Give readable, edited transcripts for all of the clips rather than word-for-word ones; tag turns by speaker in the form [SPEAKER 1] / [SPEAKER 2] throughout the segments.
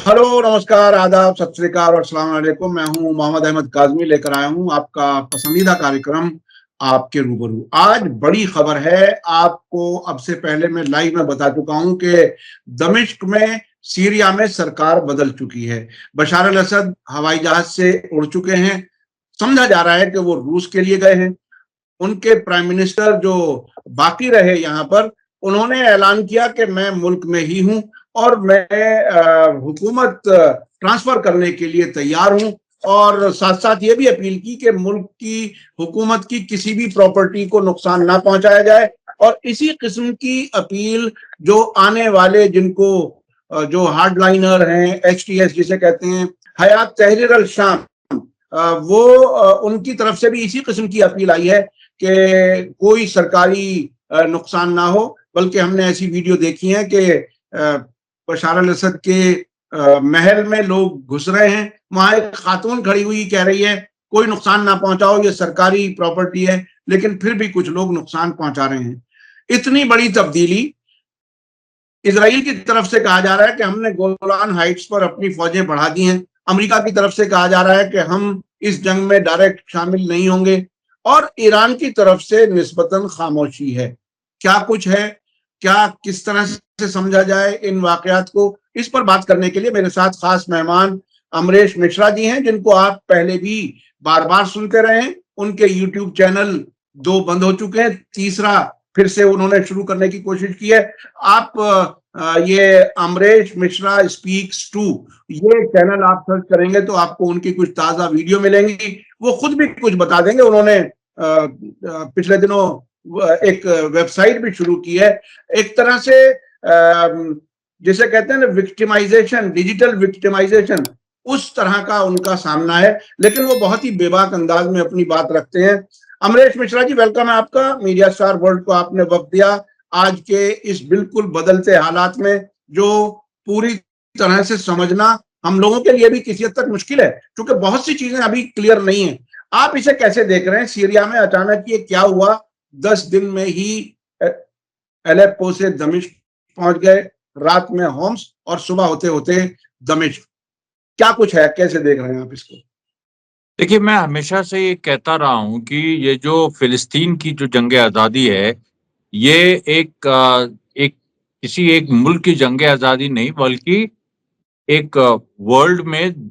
[SPEAKER 1] Hello, नमस्कार, आदाब, सत श्री अकाल और अस्सलाम वालेकुम। मैं हूं मोहम्मद अहमद काज़मी, लेकर आया हूं आपका पसंदीदा कार्यक्रम आपके रूबरू। आज बड़ी खबर है। आपको अब से पहले मैं लाइव में बता चुका हूं कि दमिश्क में, सीरिया में सरकार बदल चुकी है। बशार अल असद हवाई जहाज से उड़ चुके हैं। समझा जा रहा है कि वो रूस के लिए गए हैं। उनके प्राइम मिनिस्टर जो बाकी रहे यहाँ पर, उन्होंने ऐलान किया कि मैं मुल्क में ही हूं और मैं हुकूमत ट्रांसफर करने के लिए तैयार हूं। और साथ साथ ये भी अपील की कि मुल्क की हुकूमत की किसी भी प्रॉपर्टी को नुकसान ना पहुंचाया जाए। और इसी किस्म की अपील जो आने वाले, जिनको जो हार्डलाइनर हैं, HTS जिसे कहते हैं, हयात तहरीर अल शाम, वो उनकी तरफ से भी इसी किस्म की अपील आई है कि कोई सरकारी नुकसान ना हो। बल्कि हमने ऐसी वीडियो देखी है कि बशार अल असद के महल में लोग घुस रहे हैं। वहां एक खातून खड़ी हुई कह रही है कोई नुकसान ना पहुंचाओ, ये सरकारी प्रॉपर्टी है, लेकिन फिर भी कुछ लोग नुकसान पहुंचा रहे हैं। इतनी बड़ी तब्दीली। इजराइल की तरफ से कहा जा रहा है कि हमने गोलान हाइट्स पर अपनी फौजें बढ़ा दी हैं। अमेरिका की तरफ से कहा जा रहा है कि हम इस जंग में डायरेक्ट शामिल नहीं होंगे। और ईरान की तरफ से निस्बतन खामोशी है। क्या कुछ है, क्या किस तरह से समझा जाए इन वाकयात को, इस पर बात करने के लिए मेरे साथ खास मेहमान अमरेश मिश्रा जी हैं, जिनको आप पहले भी बार बार सुनते रहे हैं। उनके यूट्यूब चैनल 2 बंद हो चुके हैं, तीसरा फिर से उन्होंने शुरू करने की कोशिश की है। आप ये अमरेश मिश्रा स्पीक्स टू, ये चैनल आप सर्च करेंगे तो आपको उनकी कुछ ताजा वीडियो मिलेंगी। वो खुद भी कुछ बता देंगे। उन्होंने पिछले दिनों एक वेबसाइट भी शुरू की है। एक तरह से जिसे कहते हैं ना, विक्टिमाइजेशन, डिजिटल विक्टिमाइजेशन, उस तरह का उनका सामना है। लेकिन वो बहुत ही बेबाक अंदाज में अपनी बात रखते हैं। अमरेश मिश्रा जी, वेलकम है आपका। मीडिया स्टार वर्ल्ड को आपने वक्त दिया आज के इस बिल्कुल बदलते हालात में, जो पूरी तरह से समझना हम लोगों के लिए भी किसी हद तक मुश्किल है, क्योंकि बहुत सी चीजें अभी क्लियर नहीं है। आप इसे कैसे देख रहे हैं? सीरिया में अचानक ये क्या हुआ? 10 दिन में ही एलेप्पो से दमिश्क पहुंच गए, रात में होम्स और सुबह होते होते दमिश्क। क्या कुछ है, कैसे देख रहे हैं आप इसको?
[SPEAKER 2] देखिए, मैं हमेशा से ये कहता रहा हूं कि ये जो फिलिस्तीन की जो जंग आज़ादी है, ये एक किसी एक मुल्क की जंग आज़ादी नहीं, बल्कि एक वर्ल्ड में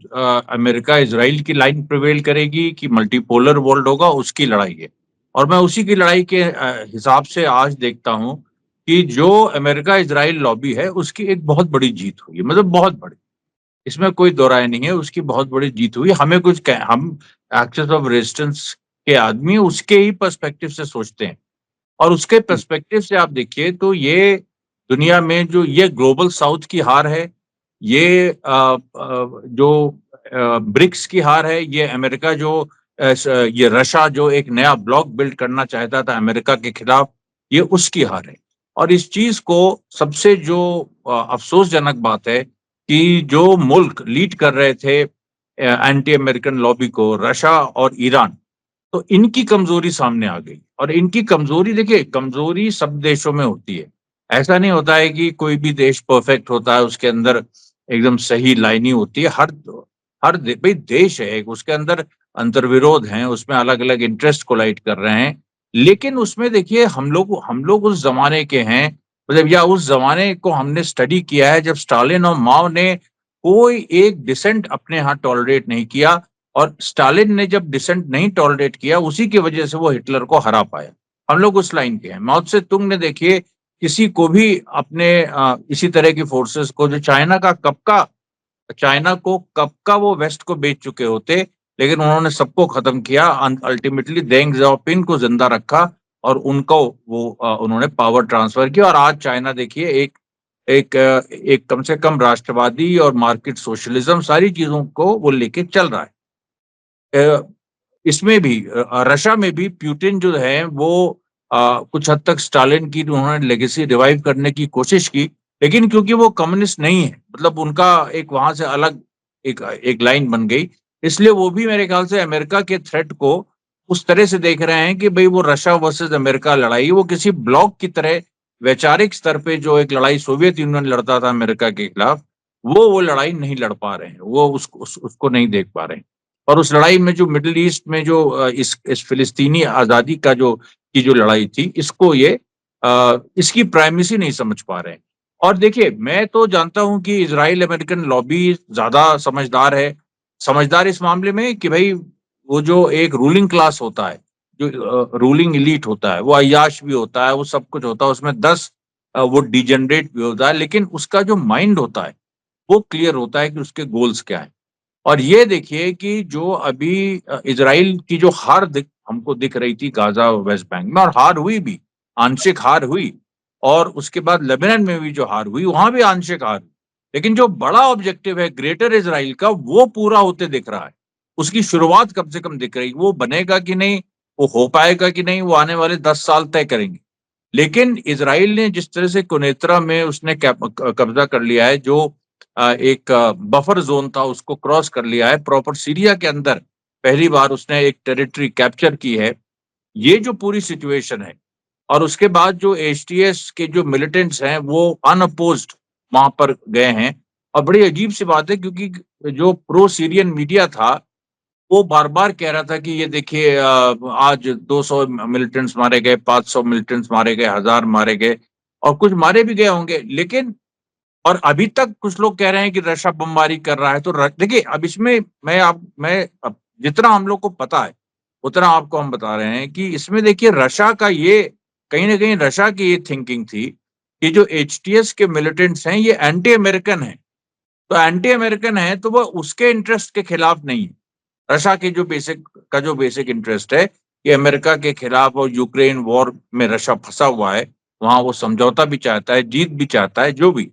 [SPEAKER 2] अमेरिका इजराइल की लाइन प्रिवेल करेगी कि मल्टीपोलर वर्ल्ड होगा, उसकी लड़ाई है। और मैं उसी की लड़ाई के हिसाब से आज देखता हूं कि जो अमेरिका इजराइल लॉबी है, उसकी एक बहुत बड़ी जीत हुई है, मतलब बहुत बड़ी। इसमें कोई दो राय नहीं है, उसकी बहुत बड़ी जीत हुई। हमें हम एक्सेस ऑफ रेजिस्टेंस के आदमी उसके ही पर्सपेक्टिव से सोचते हैं। और उसके पर्सपेक्टिव से आप देखिए तो ये दुनिया में जो ये ग्लोबल साउथ की हार है, ये जो ब्रिक्स की हार है, ये अमेरिका जो ये रशिया जो एक नया ब्लॉक बिल्ड करना चाहता था अमेरिका के खिलाफ, ये उसकी हार है। और इस चीज को सबसे जो अफसोसजनक बात है कि जो मुल्क लीड कर रहे थे एंटी अमेरिकन लॉबी को, रशिया और ईरान, तो इनकी कमजोरी सामने आ गई। और इनकी कमजोरी, देखिए, कमजोरी सब देशों में होती है। ऐसा नहीं होता है कि कोई भी देश परफेक्ट होता है, उसके अंदर एकदम सही लाइनिंग होती है। भाई देश है एक, उसके अंदर अंतर्विरोध हैं, उसमें अलग अलग इंटरेस्ट कोलाइड कर रहे हैं। लेकिन उसमें देखिए, हम लोग उस जमाने के हैं, मतलब, या उस जमाने को हमने स्टडी किया है जब स्टालिन और माओ ने कोई एक डिसेंट अपने यहाँ टॉलरेट नहीं किया। और स्टालिन ने जब डिसेंट नहीं टॉलरेट किया, उसी की वजह से वो हिटलर को हरा पाया। हम लोग उस लाइन के हैं। माओ से तुंग ने, देखिए, किसी को भी अपने इसी तरह की फोर्सेस को, जो चाइना को कब का वो वेस्ट को बेच चुके होते, लेकिन उन्होंने सबको खत्म किया। अल्टीमेटली देंग ज़ाओपिंग को जिंदा रखा और उनको उन्होंने पावर ट्रांसफर किया। और आज चाइना देखिए एक एक एक कम से कम राष्ट्रवादी और मार्केट सोशलिज्म, सारी चीजों को वो लेके चल रहा है। इसमें भी रशिया में भी प्यूटिन जो है वो कुछ हद तक स्टालिन की उन्होंने लेगेसी रिवाइव करने की कोशिश की, लेकिन क्योंकि वो कम्युनिस्ट नहीं है, मतलब उनका एक वहां से अलग एक लाइन बन गई, इसलिए वो भी मेरे ख्याल से अमेरिका के थ्रेट को उस तरह से देख रहे हैं कि भाई वो रशिया वर्सेस अमेरिका लड़ाई, वो किसी ब्लॉक की तरह वैचारिक स्तर पे जो एक लड़ाई सोवियत यूनियन लड़ता था अमेरिका के खिलाफ, वो लड़ाई नहीं लड़ पा रहे हैं, वो उसको नहीं देख पा रहे हैं। और उस लड़ाई में जो मिडिल ईस्ट में जो इस फिलिस्तीनी आजादी का जो लड़ाई थी, इसको ये इसकी प्राइमेसी नहीं समझ पा रहे हैं। और देखिए, मैं तो जानता हूं कि इजराइल अमेरिकन लॉबी ज्यादा समझदार है। समझदार इस मामले में कि भाई, वो जो एक रूलिंग क्लास होता है, जो रूलिंग इलीट होता है, वो अय्याश भी होता है, वो सब कुछ होता है, उसमें 10 वो डिजेनरेट भी होता है, लेकिन उसका जो माइंड होता है वो क्लियर होता है कि उसके गोल्स क्या है। और ये देखिए कि जो अभी इजराइल की जो हार हमको दिख रही थी गाजा और वेस्ट बैंक में, और हार हुई भी, आंशिक हार हुई। और उसके बाद लेबनान में भी जो हार हुई, वहां भी आंशिक हार हुई। लेकिन जो बड़ा ऑब्जेक्टिव है ग्रेटर इजराइल का, वो पूरा होते दिख रहा है। उसकी शुरुआत कम से कम दिख रही। वो बनेगा कि नहीं, वो हो पाएगा कि नहीं, वो आने वाले 10 साल तय करेंगे। लेकिन इसराइल ने जिस तरह से कुनेत्रा में उसने कब्जा कर लिया है, जो एक बफर जोन था, उसको क्रॉस कर लिया है, प्रॉपर सीरिया के अंदर पहली बार उसने एक टेरिटरी कैप्चर की है। ये जो पूरी सिचुएशन है, और उसके बाद जो एचटीएस के जो मिलिटेंट्स हैं वो अनअपोज्ड वहां पर गए हैं। और बड़ी अजीब सी बात है, क्योंकि जो प्रो सीरियन मीडिया था वो बार बार कह रहा था कि ये देखिए, आज 200 मिलिटेंट्स मारे गए, 500 मिलिटेंट्स मारे गए, 1000 मारे गए, और कुछ मारे भी गए होंगे। लेकिन और अभी तक कुछ लोग कह रहे हैं कि रशिया बमबारी कर रहा है। तो देखिए, अब इसमें अब जितना हम लोग को पता है उतना आपको हम बता रहे हैं कि इसमें देखिए, रशिया का ये कहीं ना कहीं रशिया की ये थिंकिंग थी कि जो एचटीएस के मिलिटेंट्स हैं ये एंटी अमेरिकन हैं। तो एंटी अमेरिकन है तो वो उसके इंटरेस्ट के खिलाफ नहीं है। रशिया की जो बेसिक इंटरेस्ट है कि अमेरिका के खिलाफ, और यूक्रेन वॉर में रशिया फंसा हुआ है, वहां वो समझौता भी चाहता है, जीत भी चाहता है। जो भी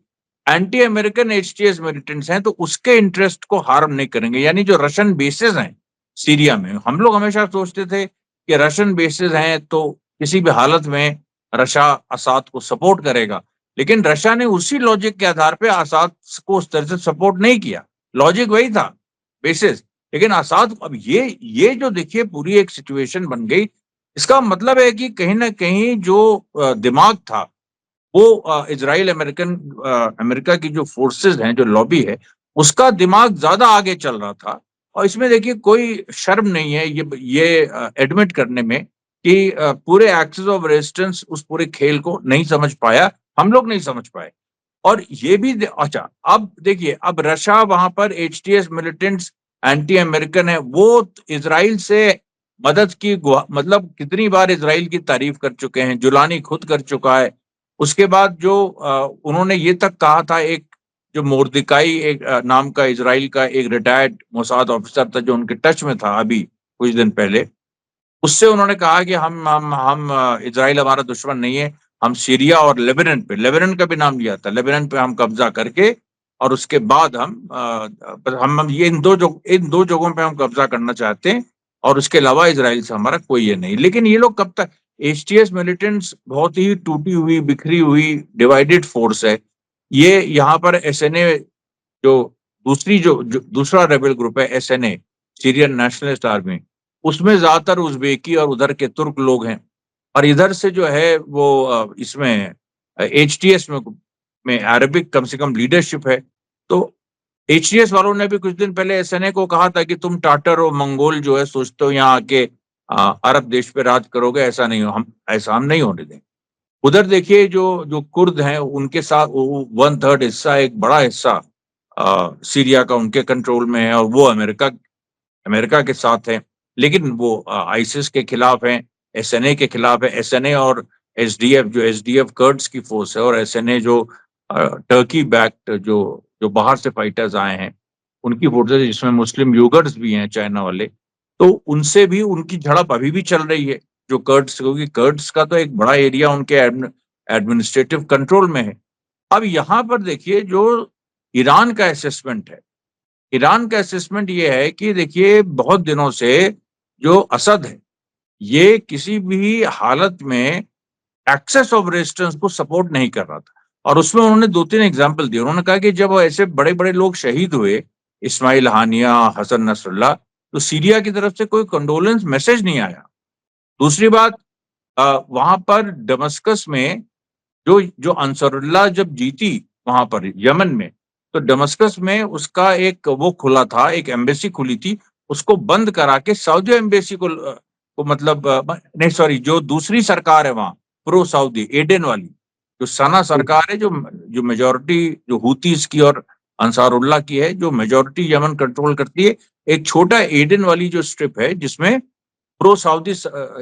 [SPEAKER 2] एंटी अमेरिकन एचटीएस मिलिटेंट्स हैं तो उसके इंटरेस्ट को हार्म नहीं करेंगे। यानी जो रशियन बेसेस हैं सीरिया में, हम लोग हमेशा सोचते थे कि रशियन बेसेस हैं तो किसी भी हालत में रशिया असाद को सपोर्ट करेगा। लेकिन रशिया ने उसी लॉजिक के आधार पे असाद को उस तरह से सपोर्ट नहीं किया। लॉजिक वही था, बेसिस। लेकिन असाद, अब ये जो देखिए पूरी एक सिचुएशन बन गई। इसका मतलब है कि कहीं ना कहीं जो दिमाग था वो इजराइल अमेरिका की जो फोर्सेस हैं, जो लॉबी है, उसका दिमाग ज्यादा आगे चल रहा था। और इसमें देखिए कोई शर्म नहीं है ये एडमिट करने में कि पूरे एक्सिस ऑफ रेजिस्टेंस उस पूरे खेल को नहीं समझ पाया, हम लोग नहीं समझ पाए। और ये भी अच्छा, अब देखिए, अब रशिया वहां पर एचटीएस मिलिटेंट्स एंटी अमेरिकन है, वो इजराइल से मदद की मतलब कितनी बार इजराइल की तारीफ कर चुके हैं, जुलानी खुद कर चुका है। उसके बाद जो उन्होंने ये तक कहा था, एक जो मोर्दिकाई एक नाम का इजराइल का एक रिटायर्ड मोसाद ऑफिसर था जो उनके टच में था अभी कुछ दिन पहले, उससे उन्होंने कहा कि हम इजराइल हमारा दुश्मन नहीं है, हम सीरिया और लेबनान का भी नाम लिया था, लेबनान पे हम कब्जा करके, और उसके बाद हम ये इन दो जगहों पे हम कब्जा करना चाहते हैं, और उसके अलावा इजराइल से हमारा कोई ये नहीं। लेकिन ये लोग कब तक, एचटीएस मिलिटेंट्स बहुत ही टूटी हुई, बिखरी हुई, डिवाइडेड फोर्स है। ये यहाँ पर एसएनए, जो जो दूसरा रेबल ग्रुप है एसएनए, सीरियन नेशनलिस्ट आर्मी, उसमें ज्यादातर उज्बेकी और उधर के तुर्क लोग हैं। और इधर से जो है वो इसमें एचटीएस में अरबिक कम से कम लीडरशिप है। तो एचटीएस वालों ने भी कुछ दिन पहले एसएनए को कहा था कि तुम टाटर और मंगोल जो है सोचते हो यहाँ आके अरब देश पे राज करोगे, ऐसा हम नहीं होने देंगे। उधर देखिए, जो जो कुर्द हैं उनके साथ 1/3 हिस्सा, एक बड़ा हिस्सा सीरिया का उनके कंट्रोल में है, और वो अमेरिका के साथ है। लेकिन वो आईसिस के खिलाफ हैं, एसएनए के खिलाफ है। एसएनए और एसडीएफ, जो एसडीएफ कर्ड्स की फोर्स है, और एसएनए जो टर्की बैक्ड, जो जो बाहर से फाइटर्स आए हैं उनकी फोर्सेज, जिसमें मुस्लिम यूगर्स भी हैं, चाइना वाले, तो उनसे भी उनकी झड़प अभी भी चल रही है। जो कर्ड्स, क्योंकि कर्ड्स का तो एक बड़ा एरिया उनके एडमिनिस्ट्रेटिव कंट्रोल में है। अब यहाँ पर देखिए, जो ईरान का असेसमेंट है, ईरान का असेसमेंट ये है कि देखिए, बहुत दिनों से जो असद है, ये किसी भी हालत में एक्सेस ऑफ रेजिस्टेंस को सपोर्ट नहीं कर रहा था। और उसमें उन्होंने 2-3 एग्जाम्पल दिए। उन्होंने कहा कि जब ऐसे बड़े बड़े लोग शहीद हुए, इस्माइल हानिया, हसन नसरुल्लाह, तो सीरिया की तरफ से कोई कंडोलेंस मैसेज नहीं आया। दूसरी बात, वहां पर दमस्कस में जो जो अंसारुल्लाह जब जीती वहां पर यमन में, तो दमस्कस में उसका एक वो खुला था, एक एम्बेसी खुली थी, उसको बंद करा के सऊदी एम्बेसी को मतलब नहीं सॉरी, जो दूसरी सरकार है वहां प्रो सऊदी एडेन वाली, जो सना सरकार है, जो मेजोरिटी जो हुतीस की और अंसारुल्लाह की है, जो मेजोरिटी यमन कंट्रोल करती है, एक छोटा एडेन वाली जो स्ट्रिप है जिसमें प्रो सऊदी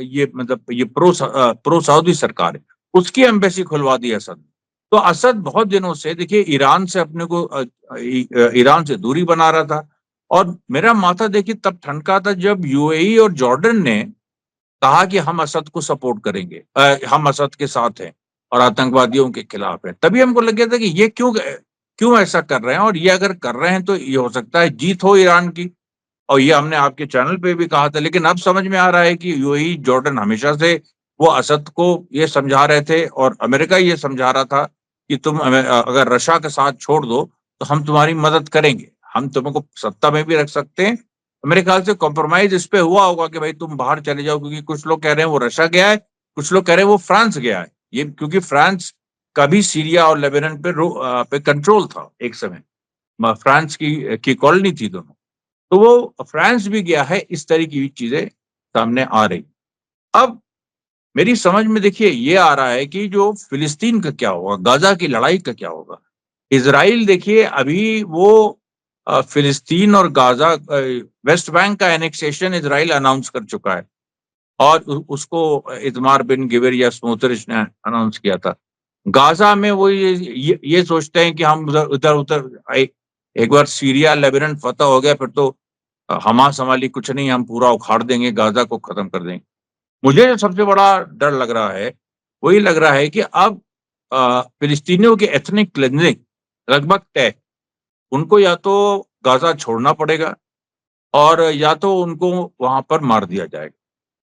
[SPEAKER 2] ये मतलब ये प्रो सऊदी सरकार है, उसकी एम्बेसी खुलवा दी असद। तो असद बहुत दिनों से देखिए ईरान से अपने को ईरान से दूरी बना रहा था, और मेरा माथा देखिए तब ठनका था जब यूएई और जॉर्डन ने कहा कि हम असद को सपोर्ट करेंगे, हम असद के साथ हैं और आतंकवादियों के खिलाफ हैं। तभी हमको लग गया था कि ये क्यों क्यों ऐसा कर रहे हैं, और ये अगर कर रहे हैं तो ये हो सकता है जीत हो ईरान की, और ये हमने आपके चैनल पे भी कहा था। लेकिन अब समझ में आ रहा है कि यूएई जॉर्डन हमेशा से वो असद को ये समझा रहे थे, और अमेरिका ये समझा रहा था कि तुम अगर रशिया का साथ छोड़ दो तो हम तुम्हारी मदद करेंगे, हम तुमको सत्ता में भी रख सकते हैं। तो मेरे ख्याल से कॉम्प्रोमाइज इस पे हुआ होगा कि भाई तुम बाहर चले जाओ, क्योंकि कुछ लोग कह रहे हैं वो रशिया गया है, कुछ लोग कह रहे हैं वो फ्रांस गया है। ये क्योंकि फ्रांस का भी सीरिया और लेबनान पे कंट्रोल था एक समय, फ्रांस की कॉलोनी थी दोनों। तो वो फ्रांस भी गया है, इस तरह की चीजें सामने आ रही। अब मेरी समझ में देखिए ये आ रहा है कि जो फिलिस्तीन का क्या होगा, गाजा की लड़ाई का क्या होगा। इसराइल देखिए अभी वो फिलिस्तीन और गाजा वेस्ट बैंक का एनेक्सेशन इसराइल अनाउंस कर चुका है, और उसको इतमार बिन गिवर या स्मोतरिच ने अनाउंस किया था। गाजा में वो ये सोचते हैं कि हम उधर उधर उधर एक बार सीरिया लेबनान फतह हो गया फिर तो हमास हमारी कुछ नहीं, हम पूरा उखाड़ देंगे, गाजा को खत्म कर देंगे। मुझे जो सबसे बड़ा डर लग रहा है वही लग रहा है कि अब फिलिस्तीनियों की एथनिक क्लेंजिंग लगभग तय, उनको या तो गाजा छोड़ना पड़ेगा और या तो उनको वहां पर मार दिया जाएगा।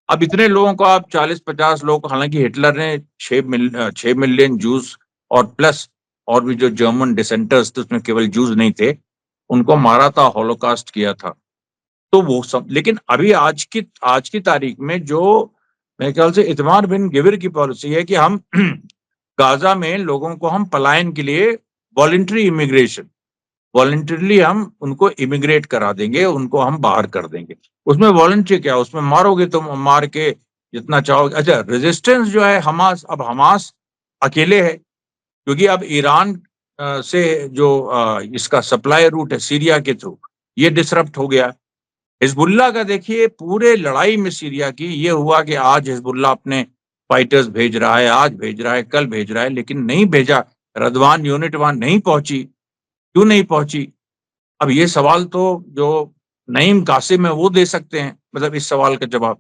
[SPEAKER 2] अब इतने लोगों को आप 40-50 लोग, हालांकि हिटलर ने 6 मिलियन जूस और प्लस और भी जो जर्मन डिसेंटर्स थे उसमें केवल जूस नहीं थे, उनको मारा था, हॉलोकास्ट किया था। तो वो सब, लेकिन अभी आज की तारीख में जो मेरे ख्याल से इतमार बिन गिवर की पॉलिसी है कि हम गाजा में लोगों को हम पलायन के लिए वॉलंटरी इमिग्रेशन, वॉलंटरली हम उनको इमिग्रेट करा देंगे, उनको हम बाहर कर देंगे। उसमें वॉलंटरी क्या, उसमें मारोगे तुम, मार के जितना चाहोगे। अच्छा, रेजिस्टेंस जो है हमास, अब हमास अकेले है क्योंकि अब ईरान से जो इसका सप्लाई रूट है सीरिया के थ्रू, ये डिसरप्ट हो गया। हिजबुल्लाह का देखिए पूरे लड़ाई में सीरिया की ये हुआ कि आज हिजबुल्लाह अपने फाइटर्स भेज रहा है, आज भेज रहा है, कल भेज रहा है, लेकिन नहीं भेजा। रदवान यूनिट वहां नहीं पहुंची, क्यों नहीं पहुंची? अब ये सवाल तो जो नईम कासिम है वो दे सकते हैं, मतलब इस सवाल का जवाब।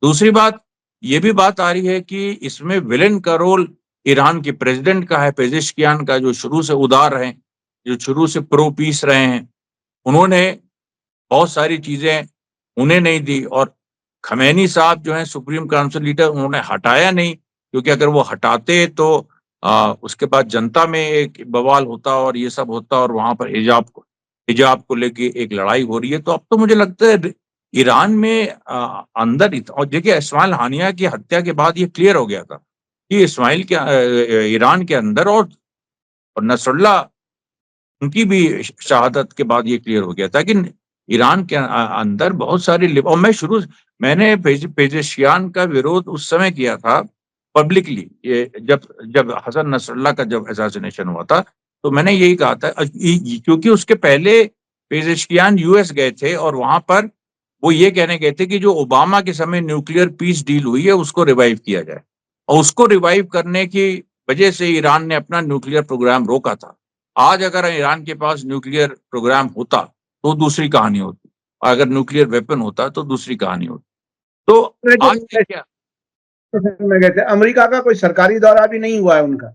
[SPEAKER 2] दूसरी बात, ये भी बात आ रही है कि इसमें विलेन का रोल ईरान के प्रेसिडेंट का है, पेजेश्कियान का, जो शुरू से उदार रहे, जो शुरू से प्रो पीस रहे हैं। उन्होंने बहुत सारी चीजें उन्हें नहीं दी, और खमैनी साहब जो है सुप्रीम काउंसिल लीडर, उन्होंने हटाया नहीं, क्योंकि अगर वो हटाते तो उसके बाद जनता में एक बवाल होता और ये सब होता, और वहां पर हिजाब को लेके एक लड़ाई हो रही है। तो अब तो मुझे लगता है ईरान में अंदर और देखिए इस्माइल हानिया की हत्या के बाद ये क्लियर हो गया था कि इस्माइल के ईरान के अंदर, और नसरुल्लाह उनकी भी शहादत के बाद ये क्लियर हो गया था कि ईरान के अंदर बहुत सारी और मैंने पेजेशियान का विरोध उस समय किया था पब्लिकली, ये जब हसन नसरुल्लाह का जब असैसिनेशन हुआ था, तो मैंने यही कहा था, क्योंकि उसके पहले पेजेशियान यूएस गए थे और वहां पर वो ये कहने गए थे कि जो ओबामा के समय न्यूक्लियर पीस डील हुई है उसको रिवाइव किया जाए, और उसको रिवाइव करने की वजह से ईरान ने अपना न्यूक्लियर प्रोग्राम रोका था। आज अगर ईरान के पास न्यूक्लियर प्रोग्राम होता तो दूसरी कहानी होती, अगर न्यूक्लियर वेपन होता तो दूसरी कहानी होती। तो आज क्या,
[SPEAKER 1] में गए थे, अमेरिका का कोई सरकारी दौरा भी नहीं हुआ है उनका?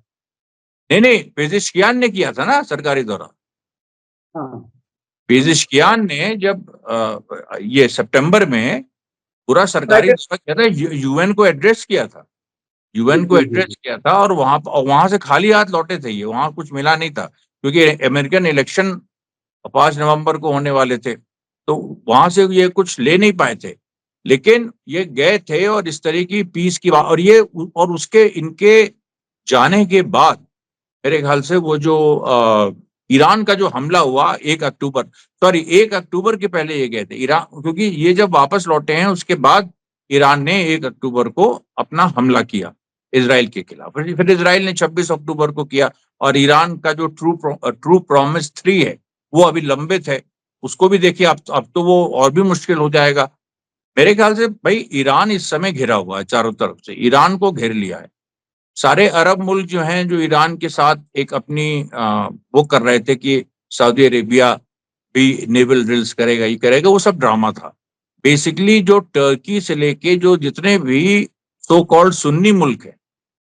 [SPEAKER 2] नहीं, पेजेश्कियान ने किया था ना सरकारी दौरा।
[SPEAKER 1] हाँ,
[SPEAKER 2] पेजेश्कियान ने जब ये सितंबर में पूरा सरकारी दौरा किया था, यूएन को एड्रेस किया था, यूएन को एड्रेस किया था, और वहां से खाली हाथ लौटे थे ये, वहां कुछ मिला नहीं था, क्योंकि अमेरिकन इलेक्शन 5 नवंबर को होने वाले थे, तो वहां से ये कुछ ले नहीं पाए थे। लेकिन ये गए थे और इस तरह की पीस की बात, और उसके इनके जाने के बाद मेरे ख्याल से वो जो ईरान का जो हमला हुआ 1 अक्टूबर, सॉरी 1 अक्टूबर के पहले ये गए थे ईरान, क्योंकि ये जब वापस लौटे हैं उसके बाद ईरान ने 1 अक्टूबर को अपना हमला किया इसराइल के खिलाफ। फिर इसराइल ने 26 अक्टूबर को किया। और ईरान का जो ट्रू प्रॉमिस 3 है वो अभी लंबित है, उसको भी देखिए। अब तो वो और भी मुश्किल हो जाएगा मेरे ख्याल से। भाई ईरान इस समय घिरा हुआ है चारों तरफ से, ईरान को घेर लिया है। सारे अरब मुल्क जो हैं, जो ईरान के साथ एक अपनी वो कर रहे थे कि सऊदी अरेबिया भी नेवल ड्रिल्स करेगा, ये करेगा, वो सब ड्रामा था। बेसिकली जो टर्की से लेके जो जितने भी सो कॉल्ड सुन्नी मुल्क है,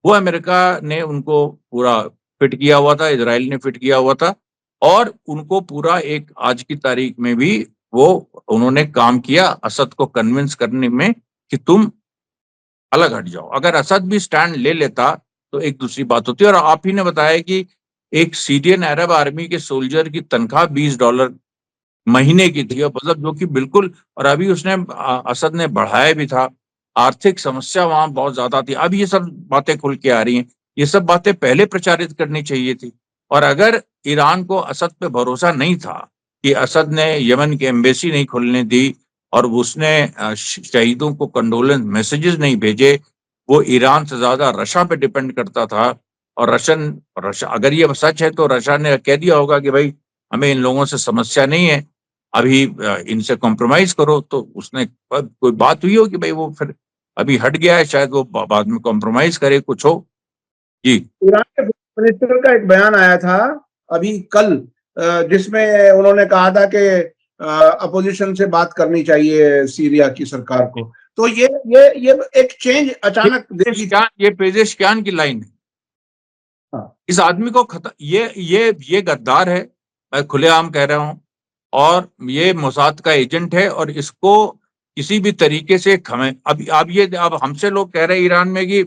[SPEAKER 2] वो अमेरिका ने उनको पूरा फिट किया हुआ था, इसराइल ने फिट किया हुआ था। और उनको पूरा एक आज की तारीख में भी वो उन्होंने काम किया असद को कन्विंस करने में कि तुम अलग हट जाओ। अगर असद भी स्टैंड ले लेता तो एक दूसरी बात होती। और आप ही ने बताया कि एक सीरियन अरब आर्मी के सोल्जर की तनख्वाह $20 महीने की थी, और मतलब जो कि बिल्कुल, और अभी उसने असद ने बढ़ाया भी था। आर्थिक समस्या वहां बहुत ज्यादा थी। अब ये सब बातें खुल के आ रही हैं, ये सब बातें पहले प्रचारित करनी चाहिए थी। और अगर ईरान को असद पे भरोसा नहीं था कि असद ने यमन की एम्बेसी नहीं खोलने दी और उसने शहीदों को कंडोलेंस मैसेजेस नहीं भेजे, वो ईरान से ज्यादा रशिया पे डिपेंड करता था। और रशिया अगर ये सच है तो रशिया ने कह दिया होगा कि भाई हमें इन लोगों से समस्या नहीं है, अभी इनसे कॉम्प्रोमाइज करो। तो उसने कोई बात हुई हो कि भाई वो फिर अभी हट गया है, शायद वो बाद में कॉम्प्रोमाइज करे, कुछ हो। जी।
[SPEAKER 1] ईरान के मिनिस्टर का एक बयान आया था अभी कल, जिसमें उन्होंने कहा था कि अपोजिशन से बात करनी चाहिए सीरिया की सरकार को। तो ये एक चेंज अचानक देखी।
[SPEAKER 2] ये पेजेशकियान की लाइन है।
[SPEAKER 1] हाँ।
[SPEAKER 2] इस आदमी को ये गद्दार है, मैं खुलेआम कह रहा हूं। और ये मोसाद का एजेंट है, और इसको किसी भी तरीके से हमें अब हमसे लोग कह रहे हैं ईरान में कि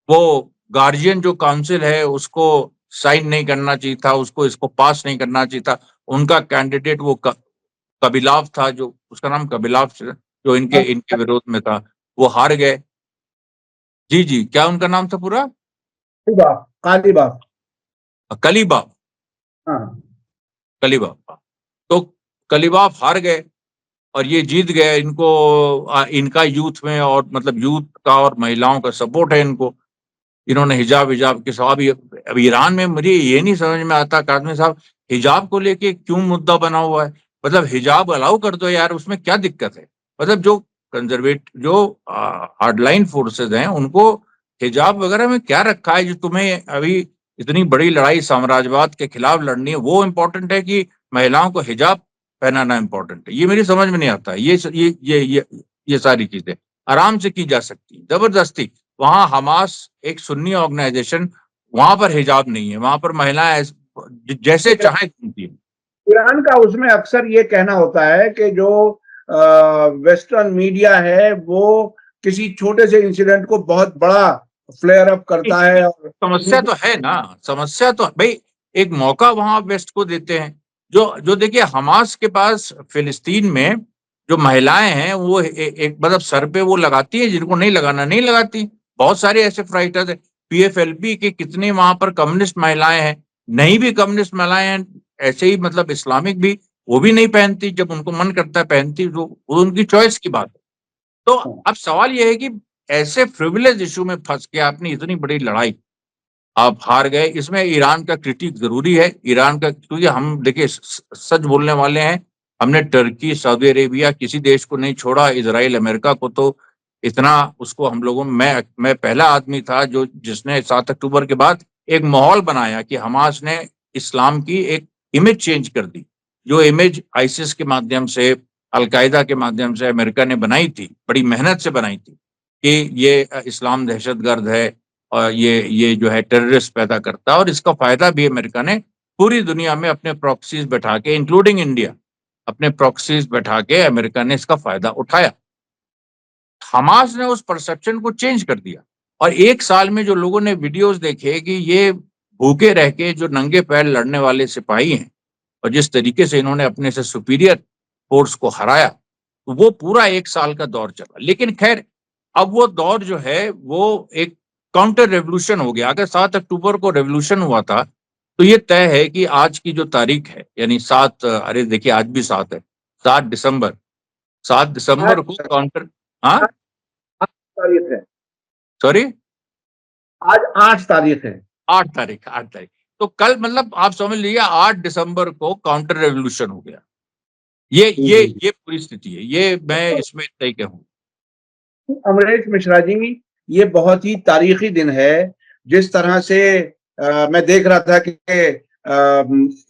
[SPEAKER 2] वो गार्जियन जो काउंसिल है उसको साइन नहीं करना चाहिए था, उसको इसको पास नहीं करना चाहिए था। उनका कैंडिडेट वो कबिलाव था, जो उसका नाम कबिलाव, जो इनके इनके विरोध में था, वो हार गए। जी जी, क्या उनका नाम था पूरा?
[SPEAKER 1] कालीबाफ।
[SPEAKER 2] कलीबाफ।
[SPEAKER 1] हाँ।
[SPEAKER 2] कलीबाफ। तो कलीबाफ हार गए और ये जीत गए। इनको इनका यूथ में, और मतलब यूथ का और महिलाओं का सपोर्ट है इनको। इन्होंने हिजाब हिजाब के साथ अब ईरान में मुझे ये नहीं समझ में आता काजमी साहब, हिजाब को लेके क्यों मुद्दा बना हुआ है? मतलब हिजाब अलाउ कर दो यार, उसमें क्या दिक्कत है? मतलब जो कंजर्वेटिव, जो हार्डलाइन फोर्सेस हैं, उनको हिजाब वगैरह में क्या रखा है? जो तुम्हें अभी इतनी बड़ी लड़ाई साम्राज्यवाद के खिलाफ लड़नी है, वो इम्पोर्टेंट है कि महिलाओं को हिजाब पहनाना इम्पोर्टेंट है? ये मेरी समझ में नहीं आता। ये सारी चीजें आराम से की जा सकती है, जबरदस्ती। वहां हमास एक सुन्नी ऑर्गेनाइजेशन, वहां पर हिजाब नहीं है, वहां पर महिलाएं जैसे चाहे घूमती है।
[SPEAKER 1] ईरान का उसमें अक्सर ये कहना होता है कि जो वेस्टर्न मीडिया है वो किसी छोटे से इंसिडेंट को बहुत बड़ा फ्लेयर अप करता है। और
[SPEAKER 2] समस्या तो है ना, समस्या तो भाई एक मौका वहां वेस्ट को देते हैं। जो जो देखिए, हमास के पास फिलिस्तीन में जो महिलाएं हैं वो एक मतलब सर पे वो लगाती है, जिनको नहीं लगाना नहीं लगाती। बहुत सारे ऐसे फाइटर्स है, पीएफएलपी के कितने वहां पर कम्युनिस्ट महिलाएं हैं, नहीं भी कम्युनिस्ट महिलाएं हैं, ऐसे ही मतलब इस्लामिक भी, वो भी नहीं पहनती। जब उनको मन करता है पहनती, तो वो उनकी चॉइस की बात है। तो अब सवाल यह है कि ऐसे फ्रिविलेज इशू में फंस के आपने इतनी बड़ी लड़ाई आप हार गए। इसमें ईरान का क्रिटिक जरूरी है, ईरान का, क्योंकि हम देखिए सच बोलने वाले हैं। हमने टर्की, सऊदी अरेबिया, किसी देश को नहीं छोड़ा। इजराइल, अमेरिका को तो इतना, उसको हम लोगों में मैं पहला आदमी था जो जिसने 7 अक्टूबर के बाद एक माहौल बनाया कि हमास ने इस्लाम की एक इमेज चेंज कर दी। जो इमेज आईसिस के माध्यम से, अलकायदा के माध्यम से अमेरिका ने बनाई थी, बड़ी मेहनत से बनाई थी कि ये इस्लाम दहशतगर्द है और ये जो है टेररिस्ट पैदा करता है। और इसका फायदा भी अमेरिका ने पूरी दुनिया में अपने प्रॉक्सीज बैठा के, इंक्लूडिंग इंडिया, अपने प्रॉक्सीज बैठा के अमेरिका ने इसका फायदा उठाया। हमास ने उस परसेप्शन को चेंज कर दिया। और 1 साल में जो लोगों ने वीडियोस देखे कि ये भूखे रह के जो नंगे पैर लड़ने वाले सिपाही हैं, और जिस तरीके से इन्होंने अपने से सुपीरियर फोर्स को हराया, तो वो पूरा 1 साल का दौर चला। लेकिन खैर, अब वो दौर जो है वो एक काउंटर रेवोल्यूशन हो गया। अगर 7 अक्टूबर को रेवोल्यूशन हुआ था तो ये तय है कि आज की जो तारीख है यानी 7, अरे देखिए आज भी 7 है, 7 दिसंबर, 7 दिसंबर को
[SPEAKER 1] आज
[SPEAKER 2] काउंटर। हाँ,
[SPEAKER 1] 8 तारीख है।
[SPEAKER 2] सॉरी,
[SPEAKER 1] आज 8 तारीख है।
[SPEAKER 2] 8 तारीख, 8 तारीख। तो कल मतलब आप समझ लीजिए 8 दिसंबर को काउंटर रेवोल्यूशन हो गया। ये ये
[SPEAKER 1] जी।
[SPEAKER 2] ये पूरी स्थिति है, ये मैं इसमें इतना ही कहूँ।
[SPEAKER 1] अमरीश मिश्रा जी, ये बहुत ही तारीखी दिन है। जिस तरह से मैं देख रहा था कि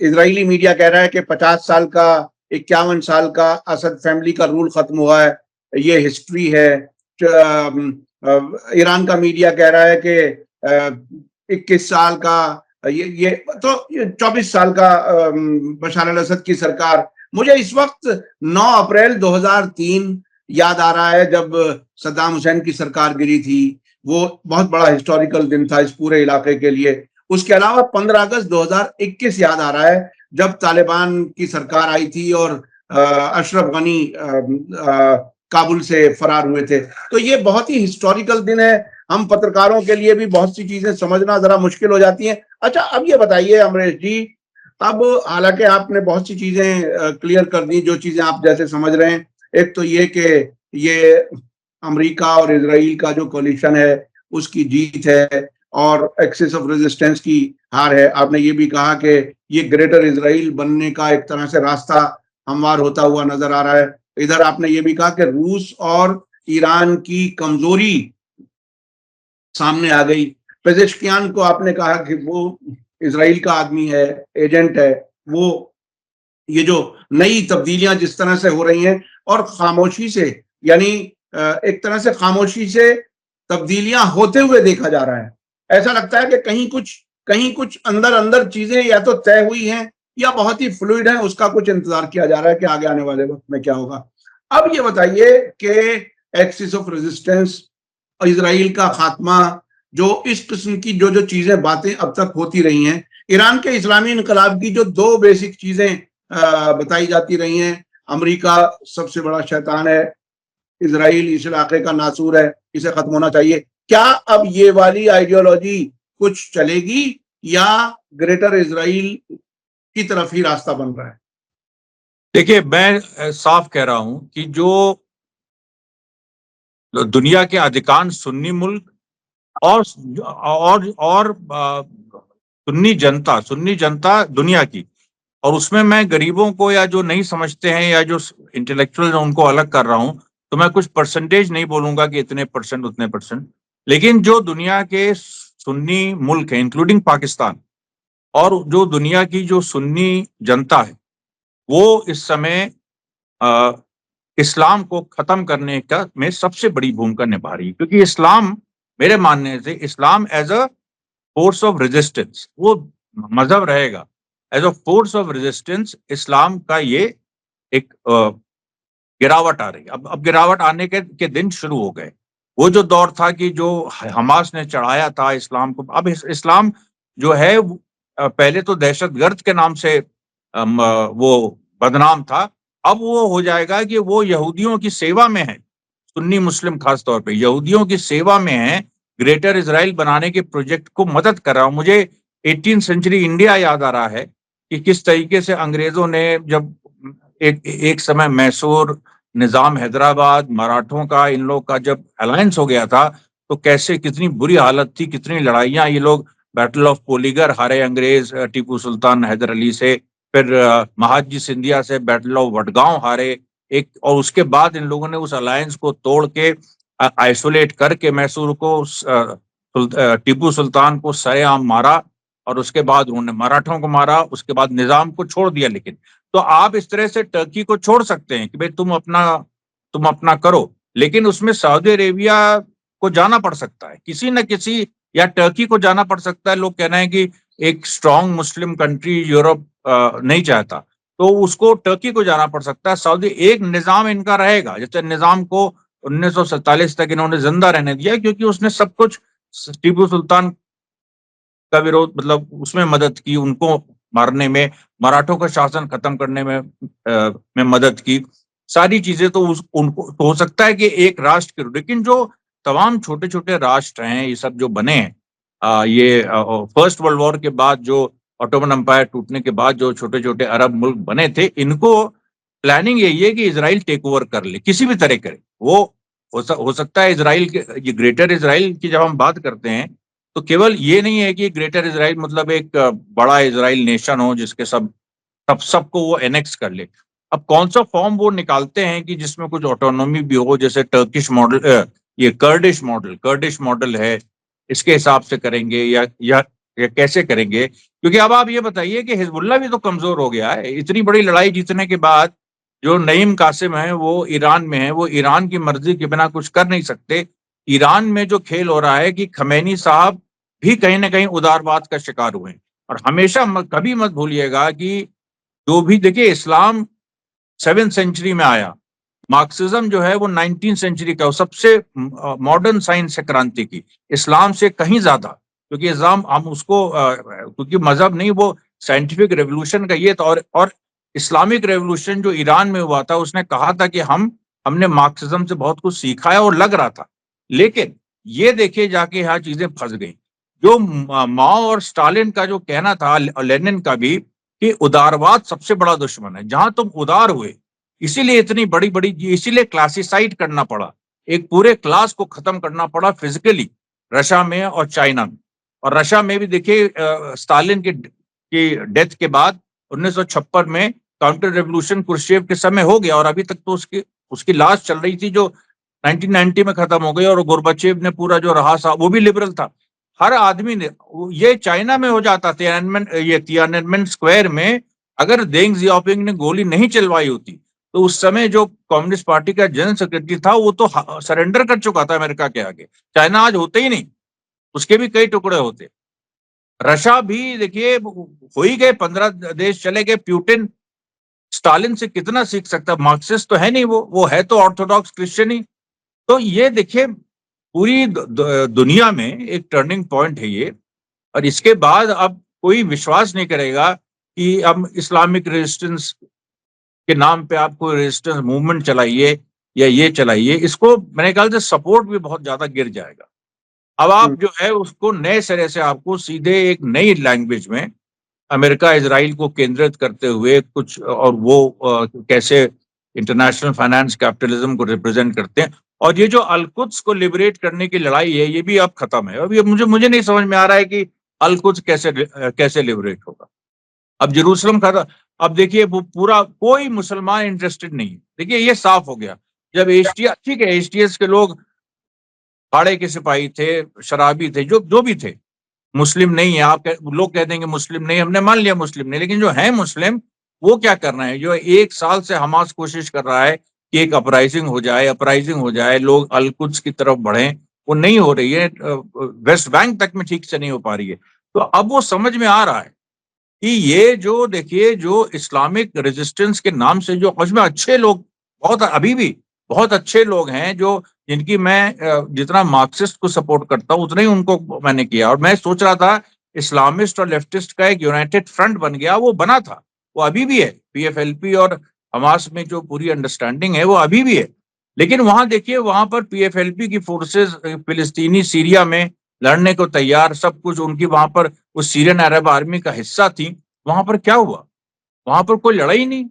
[SPEAKER 1] इजरायली मीडिया कह रहा है कि 50 साल का, 51 साल का असद फैमिली का रूल खत्म हुआ है, ये हिस्ट्री है। ईरान का मीडिया कह रहा है कि 21 साल का, ये तो 24 साल का बशार अल असद की सरकार। मुझे इस वक्त 9 अप्रैल 2003 याद आ रहा है, जब सद्दाम हुसैन की सरकार गिरी थी। वो बहुत बड़ा हिस्टोरिकल दिन था इस पूरे इलाके के लिए। उसके अलावा 15 अगस्त 2021 याद आ रहा है, जब तालिबान की सरकार आई थी और अशरफ गनी काबुल से फरार हुए थे। तो ये बहुत ही हिस्टोरिकल दिन है। हम पत्रकारों के लिए भी बहुत सी चीजें समझना जरा मुश्किल हो जाती हैं। अच्छा, अब ये बताइए अमरीश जी, अब हालांकि आपने बहुत सी चीजें क्लियर कर दी, जो चीजें आप जैसे समझ रहे हैं। एक तो ये कि ये अमेरिका और इजराइल का जो कोलिशन है उसकी जीत है और एक्सिस ऑफ रेजिस्टेंस की हार है। आपने ये भी कहा कि ये ग्रेटर इजराइल बनने का एक तरह से रास्ता हमवार होता हुआ नजर आ रहा है। इधर आपने ये भी कहा कि रूस और ईरान की कमजोरी सामने आ गई। पेजेश्कियान को आपने कहा कि वो इजराइल का आदमी है, एजेंट है। वो ये जो नई तब्दीलियां जिस तरह से हो रही हैं और खामोशी से, यानी एक तरह से खामोशी से तब्दीलियां होते हुए देखा जा रहा है। ऐसा लगता है कि कहीं कुछ अंदर अंदर चीजें या तो तय हुई हैं या बहुत ही फ्लूइड है, उसका कुछ इंतजार किया जा रहा है कि आगे आने वाले वक्त में क्या होगा। अब ये बताइए कि एक्सिस ऑफ रेजिस्टेंस, इजराइल का खात्मा, जो इस किस्म की जो जो चीजें बातें अब तक होती रही हैं, ईरान के इस्लामी इनकलाब की जो दो बेसिक चीजें बताई जाती रही हैं, अमेरिका सबसे बड़ा शैतान है, इजराइल इस इलाके का नासूर है, इसे खत्म होना चाहिए। क्या अब ये वाली आइडियोलॉजी कुछ चलेगी या ग्रेटर इजराइल की तरफ ही रास्ता बन रहा है?
[SPEAKER 2] देखिए मैं साफ कह रहा हूं कि जो दुनिया के अधिकांश सुन्नी मुल्क और सुन्नी जनता दुनिया की, और उसमें मैं गरीबों को या जो नहीं समझते हैं या जो इंटेलेक्चुअल उनको अलग कर रहा हूं, तो मैं कुछ परसेंटेज नहीं बोलूंगा कि इतने परसेंट उतने परसेंट, लेकिन जो दुनिया के सुन्नी मुल्क हैं इंक्लूडिंग पाकिस्तान और जो दुनिया की जो सुन्नी जनता है, वो इस समय इस्लाम को खत्म करने का में सबसे बड़ी भूमिका निभा रही है। क्योंकि इस्लाम, मेरे मानने से इस्लाम as a force of resistance, वो मजहब रहेगा, as a force of resistance इस्लाम का ये एक गिरावट आ रही है। अब गिरावट आने के दिन शुरू हो गए। वो जो दौर था कि जो हमास ने चढ़ाया था इस्लाम को, अब इस्लाम जो है पहले तो दहशतगर्द के नाम से वो बदनाम था। अब वो हो जाएगा कि वो यहूदियों की सेवा में है, सुन्नी मुस्लिम खास तौर पे यहूदियों की सेवा में है, ग्रेटर इजराइल बनाने के प्रोजेक्ट को मदद कर रहा हूं। मुझे 18th सेंचुरी इंडिया याद आ रहा है कि किस तरीके से अंग्रेजों ने जब एक समय मैसूर, निजाम हैदराबाद, मराठों का, इन लोग का जब अलायंस हो गया था, तो कैसे कितनी बुरी हालत थी, कितनी लड़ाइयां, ये लोग बैटल ऑफ पोलीगर हारे अंग्रेज टीपू सुल्तान हैदर अली से, फिर महादजी सिंधिया से बैटल ऑफ वडगांव हारे एक, और उसके बाद इन लोगों ने उस अलायंस को तोड़ के आइसोलेट करके मैसूर को, टीपू सुल्तान को सरेआम मारा और उसके बाद उन्होंने मराठों को मारा, उसके बाद निजाम को छोड़ दिया। लेकिन तो आप इस तरह से टर्की को छोड़ सकते हैं कि भाई तुम अपना करो, लेकिन उसमें सऊदी अरेबिया को जाना पड़ सकता है किसी न किसी, या टर्की को जाना पड़ सकता है। लोग कहना है कि एक स्ट्रांग मुस्लिम कंट्री यूरोप नहीं चाहता, तो उसको टर्की को जाना पड़ सकता है। सऊदी एक निजाम इनका रहेगा, जैसे निजाम को 1947 तक इन्होंने जिंदा रहने दिया क्योंकि उसने सब कुछ टीपू सुल्तान का विरोध, मतलब उसमें मदद की, उनको मारने में, मराठों का शासन खत्म करने में मदद की, सारी चीजें। तो उनको तो हो सकता है कि एक राष्ट्र के, लेकिन जो तमाम छोटे छोटे राष्ट्र हैं ये सब जो बने हैं, ये फर्स्ट वर्ल्ड वॉर के बाद जो, ऑटोमन एम्पायर टूटने के बाद जो छोटे छोटे अरब मुल्क बने थे, इनको प्लानिंग यही है कि इजराइल टेक ओवर कर ले, किसी भी तरह करे वो। हो सकता है इजराइल के, ये ग्रेटर इजराइल की जब हम बात करते हैं तो केवल ये नहीं है कि ग्रेटर इजराइल मतलब एक बड़ा इजराइल नेशन हो जिसके सबको वो एनेक्स कर ले। अब कौन सा फॉर्म वो निकालते हैं कि जिसमें कुछ ऑटोनॉमी भी हो, जैसे टर्किश मॉडल, ये कर्डिश मॉडल है, इसके हिसाब से करेंगे या कैसे करेंगे? क्योंकि अब आप ये बताइए कि हिजबुल्लाह भी तो कमजोर हो गया है। इतनी बड़ी लड़ाई जीतने के बाद जो नईम कासिम है वो ईरान में है, वो ईरान की मर्जी के बिना कुछ कर नहीं सकते। ईरान में जो खेल हो रहा है कि खमैनी साहब भी कहीं ना कहीं उदारवाद का शिकार हुए। और हमेशा कभी मत भूलिएगा कि जो भी, देखिए, इस्लाम 7th सेंचुरी में आया, मार्क्सिज्म जो है वो 19th सेंचुरी का, सबसे मॉडर्न साइंस है क्रांति की, इस्लाम से कहीं ज्यादा। क्योंकि इस्लाम हम उसको क्योंकि मजहब नहीं, वो साइंटिफिक रेवोल्यूशन का ये था। और इस्लामिक रेवोल्यूशन जो ईरान में हुआ था, उसने कहा था कि हमने मार्क्सिज्म से बहुत कुछ सीखा है, और लग रहा था। लेकिन ये देखिए जाके यहाँ चीजें फंस गई। जो माओ और स्टालिन का जो कहना था, लेनिन का भी, कि उदारवाद सबसे बड़ा दुश्मन है। जहां तुम उदार हुए, इसीलिए इतनी बड़ी बड़ी, इसीलिए क्लासिसाइड करना पड़ा, एक पूरे क्लास को खत्म करना पड़ा फिजिकली, रशिया में और चाइना में। और रशिया में भी देखिए स्टालिन की डेथ के बाद 1956 में काउंटर रेवोल्यूशन क्रुश्चेव के समय हो गया, और अभी तक तो उसकी लाश चल रही थी, जो 1990 में खत्म हो गई। और गोरबाचेव ने पूरा जो रहा था वो भी लिबरल था। हर आदमी ने, ये चाइना में हो जाता, तियाननमेन स्क्वायर में अगर देंग जियाओपिंग ने गोली नहीं चलवाई होती तो उस समय जो कम्युनिस्ट पार्टी का जनरल सेक्रेटरी था वो तो सरेंडर कर चुका था अमेरिका के आगे। चाइना आज होते ही नहीं, उसके भी कई टुकड़े होते। रशिया भी देखिए हो ही गए, 15 देश चले गए। प्यूटिन स्टालिन से कितना सीख सकता? मार्क्सिस्ट तो है नहीं, वो है तो ऑर्थोडॉक्स क्रिश्चियन ही। तो ये देखिए पूरी दुनिया में एक टर्निंग पॉइंट है ये। और इसके बाद अब कोई विश्वास नहीं करेगा कि हम इस्लामिक रेजिस्टेंस के नाम पे आप कोई रेजिस्टेंस मूवमेंट चलाइए या ये चलाइए, इसको मेरे ख्याल से सपोर्ट भी बहुत ज्यादा गिर जाएगा। अब आप जो है उसको नए सिरे से आपको सीधे एक नई लैंग्वेज में अमेरिका इजराइल को केंद्रित करते हुए कुछ, और वो कैसे इंटरनेशनल फाइनेंस कैपिटलिज्म को रिप्रेजेंट करते हैं। और ये जो अलकुद्स को लिबरेट करने की लड़ाई है, ये भी अब खत्म है। अब ये मुझे नहीं समझ में आ रहा है कि अलकुद्स कैसे लिबरेट होगा। अब जेरूसलम का, अब देखिए वो पूरा कोई मुसलमान इंटरेस्टेड नहीं है। देखिए ये साफ हो गया। जब एचटीएस, ठीक है, एचटीएस के लोग भाड़े के सिपाही थे, शराबी थे, जो भी थे, मुस्लिम नहीं है। लोग कह देंगे मुस्लिम नहीं, हमने मान लिया मुस्लिम नहीं, लेकिन जो है मुस्लिम, वो क्या कर रहे हैं? जो 1 साल से हमास कोशिश कर रहा है कि एक अपराइजिंग हो जाए, लोग अलकुद्स की तरफ बढ़े, वो नहीं हो रही है। वेस्ट बैंक तक में ठीक से नहीं हो पा रही है। तो अब वो समझ में आ रहा है कि ये जो, देखिए, जो इस्लामिक रेजिस्टेंस के नाम से जो उसमें अच्छे लोग, बहुत अभी भी बहुत अच्छे लोग हैं, जो जिनकी मैं जितना मार्क्सिस्ट को सपोर्ट करता हूं उतना ही उनको मैंने किया। और मैं सोच रहा था इस्लामिस्ट और लेफ्टिस्ट का एक यूनाइटेड फ्रंट बन गया, वो बना था, वो अभी भी है। पीएफएलपी और हमास में जो पूरी अंडरस्टैंडिंग है वो अभी भी है। लेकिन वहां देखिए, वहां पर पीएफएलपी की फोर्सेस फिलिस्तीनी सीरिया में लड़ने को तैयार, सब कुछ उनकी वहां पर उस सीरियन अरब आर्मी का हिस्सा थी। वहां पर क्या हुआ? वहां पर कोई लड़ाई नहीं।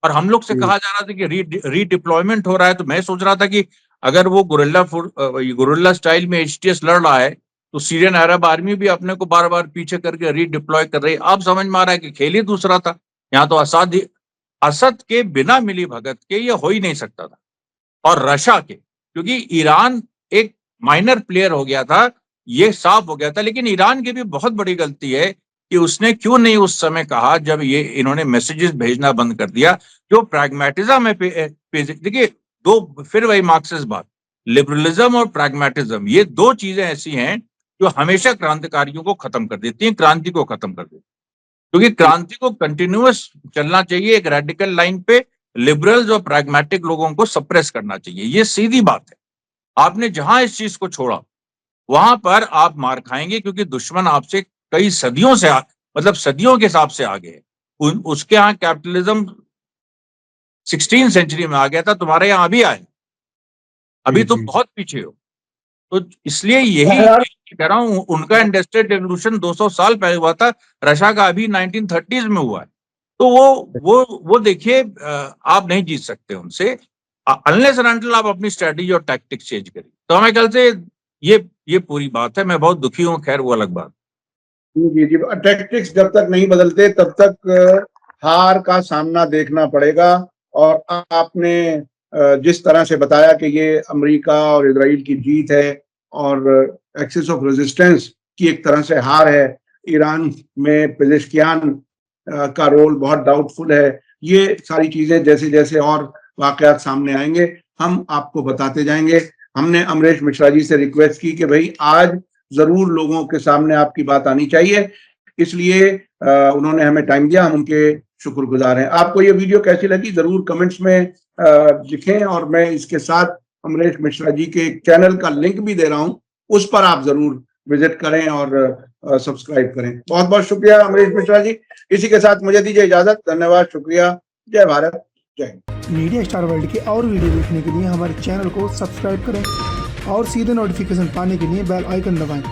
[SPEAKER 2] और हम लोग से कहा जा रहा था कि रीडिप्लॉयमेंट हो रहा है। तो मैं सोच रहा था कि अगर वो गुरिल्ला स्टाइल में एचटीएस लड़ रहा है, तो सीरियन अरब आर्मी भी अपने को बार बार पीछे करके रीडिप्लॉय कर रही है। अब समझ में आ रहा है कि खेल ही दूसरा था। यहाँ तो असद के बिना मिली भगत के ये हो ही नहीं सकता था, और रशिया के, क्योंकि ईरान एक माइनर प्लेयर हो गया था, ये साफ हो गया था। लेकिन ईरान की भी बहुत बड़ी गलती है कि उसने क्यों नहीं उस समय कहा, जब ये इन्होंने मैसेजेस भेजना बंद कर दिया। जो प्रैग्मेटिज्म है, देखिए, दो, फिर वही मार्क्सिस्ट बात, लिबरलिज्म और प्रैग्मेटिज्म, ये दो चीजें ऐसी हैं जो हमेशा क्रांतिकारियों को खत्म कर देती हैं, क्रांति को खत्म कर देती हैं। क्योंकि क्रांति को कंटिन्यूअस चलना चाहिए एक रेडिकल लाइन पे, लिबरल्स और प्रैग्मेटिक लोगों को सप्रेस करना चाहिए, ये सीधी बात है। आपने जहां इस चीज को छोड़ा वहां पर आप मार खाएंगे, क्योंकि दुश्मन आपसे कई सदियों से मतलब सदियों के हिसाब से आगे है। उसके यहाँ कैपिटलिज्म 16th सेंचुरी में आ गया था, तुम्हारे यहाँ अभी आए, अभी तुम बहुत पीछे हो। तो इसलिए यही कह रहा हूँ, उनका इंडस्ट्रियल रेवोल्यूशन 200 साल पहले हुआ था, रशिया का अभी 1930s में हुआ है। तो वो देखिए, आप नहीं जीत सकते उनसे अनलेस एंड अनटिल आप अपनी स्ट्रेटजी और टैक्टिक्स चेंज करिए। तो हमें ख्याल से ये पूरी बात है। मैं बहुत दुखी हूँ, खैर वो अलग बात।
[SPEAKER 1] जी जी, टैक्टिक्स जब तक नहीं बदलते तब तक हार का सामना देखना पड़ेगा। और आपने जिस तरह से बताया कि ये अमेरिका और इजराइल की जीत है और एक्सिस ऑफ रेजिस्टेंस की एक तरह से हार है, ईरान में पेजेश्कियान का रोल बहुत डाउटफुल है, ये सारी चीजें जैसे जैसे और वाकयात सामने आएंगे हम आपको बताते जाएंगे। हमने अमरीश मिश्रा जी से रिक्वेस्ट की कि भाई आज जरूर लोगों के सामने आपकी बात आनी चाहिए, इसलिए उन्होंने हमें टाइम दिया, हम उनके शुक्रगुजार हैं। आपको ये वीडियो कैसी लगी जरूर कमेंट्स में लिखें, और मैं इसके साथ अमरीश मिश्रा जी के चैनल का लिंक भी दे रहा हूं, उस पर आप जरूर विजिट करें और सब्सक्राइब करें। बहुत बहुत शुक्रिया अमरीश मिश्रा जी। इसी के साथ मुझे दीजिए इजाजत। धन्यवाद, शुक्रिया, जय भारत, जय।
[SPEAKER 3] मीडिया स्टार वर्ल्ड के और वीडियो देखने के लिए हमारे चैनल को सब्सक्राइब करें और सीधे नोटिफिकेशन पाने के लिए बेल आइकन दबाएं।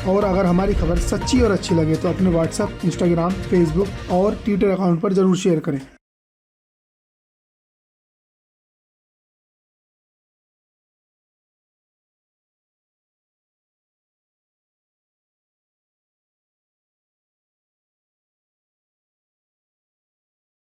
[SPEAKER 3] और अगर हमारी खबर सच्ची और अच्छी लगे तो अपने व्हाट्सएप, इंस्टाग्राम, फेसबुक और ट्विटर अकाउंट पर जरूर शेयर करें।